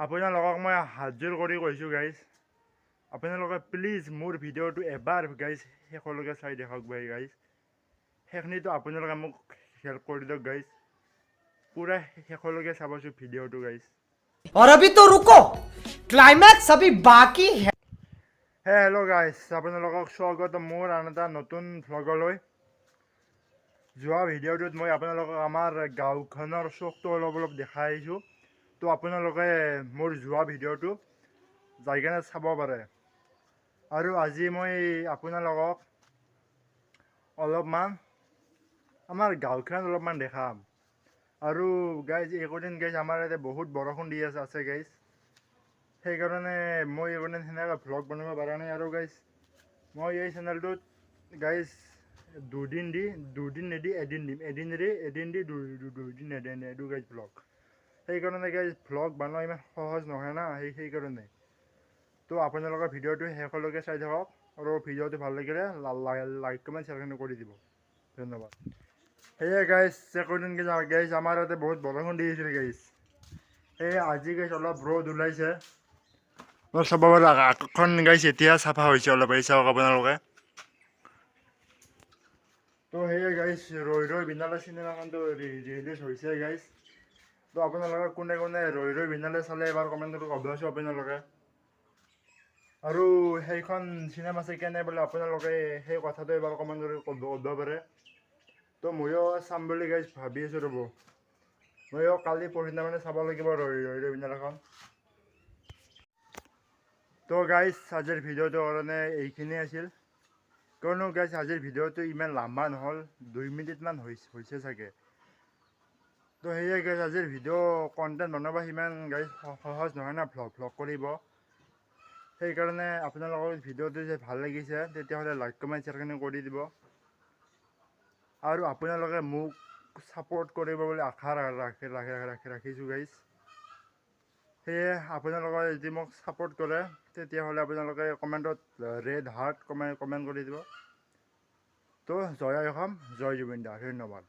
আপোনালোকক মই হাতযোৰ কৰি কৈছোঁ গাইজ, আপোনালোকে প্লিজ মোৰ ভিডিঅ'টো এবাৰ গাইজ শেষলৈকে চাই দেখাওক গাইজ। সেইখিনিতো আপোনালোকে মোক হেল্প কৰি দিয়ক গাইজ, পুৰা শেষলৈকে চাবচোন ভিডিঅ'টো গাইজ। और अभी तो रुको, क्लाइमैक्स अभी बाकी है। হেল্ল' গাইজ, আপোনালোকক স্বাগতম মোৰ আন এটা নতুন ভ্লগলৈ। যোৱা ভিডিঅ'টোত মই আপোনালোকক আমাৰ গাঁওখনৰ চখটো অলপ দেখাই আহিছোঁ। তো আপোনালোকে মোৰ যোৱা ভিডিঅ'টো যাই কেনে চাব পাৰে। আৰু আজি মই আপোনালোকক অলপমান আমাৰ গাঁওখন অলপমান দেখাম। আৰু গাইজ এইকেইদিন গাইজ আমাৰ ইয়াতে বহুত বৰষুণ দি আছে গাইজ, সেইকাৰণে মই এইকেইদিন সেনেকৈ ভ্লগ বনাব পৰা নাই। আৰু গাইজ মই এই চেনেলটোত গাইজ দুদিন নিদি এদিন দিম, এদিন দি দুদিন নেদিম, এইটো গাইজ ভ্লগ। সেইকাৰণে গাইজ ভ্লগ বনোৱা ইমান সহজ নহয় না, সেইকাৰণে। তো আপোনালোকৰ ভিডিঅ'টো শেষলৈকে চাই থাকক, আৰু ভিডিঅ'টো ভাল লাগিলে লাইক কমেণ্ট শ্বেয়াৰ কৰি দিব, ধন্যবাদ। সেয়ে গাইজ একদিন গাইজ আমাৰ ইয়াতে বহুত বৰষুণ দি আছিল গাইজ। সেয়ে আজি গাইজ অলপ ৰ'দ ওলাইছে, চাব পাৰে আকাশখন গাইজ এতিয়া চাফা হৈছে অলপ, এই চাওক আপোনালোকে। তো সেয়ে গাইজ ৰৈ বিনালে চিনেমাখনটো ৰিলিজ হৈছে গাইজ। তো আপোনালোকে কোনে ৰৈ বিনালে চালে এবাৰ কমেণ্ট কৰি ক'বচোন আপোনালোকে। আৰু সেইখন চিনেমা চাই কেনে বোলে আপোনালোকে সেই কথাটো এবাৰ কমেণ্ট কৰি ক'ব পাৰে। তো ময়ো চাম বুলি গাইজ ভাবি আছোঁ ৰ'ব, ময়ো কালি পৰহিদিনা মানে চাব লাগিব ৰৈ বিনালেখন। তো গাইজ আজিৰ ভিডিঅ'টোৰ কাৰণে এইখিনিয়ে আছিল, কিয়নো গাইজ আজিৰ ভিডিঅ'টো ইমান লম্বা নহ'ল, 2 মিনিটমান হৈছে চাগে। তো সেয়ে গাইজ আজিৰ ভিডিঅ' কণ্টেণ্ট বনাব সিমান গাইজ সহজ নহয় না ভ্লগ কৰিব। সেইকাৰণে আপোনালোকৰ ভিডিঅ'টো যে ভাল লাগিছে তেতিয়াহ'লে লাইক কমেণ্ট শ্বেয়াৰ কৰি দিব। আৰু আপোনালোকে মোক ছাপোৰ্ট কৰিব বুলি আশা ৰাখিছোঁ গাইজ। সেয়ে আপোনালোকে যদি মোক ছাপোৰ্ট কৰে তেতিয়াহ'লে আপোনালোকে কমেণ্টত ৰেড হাৰ্ট কমেণ্ট কৰি দিব। তো জয় অসম, জয় জুবিন দা, ধন্যবাদ।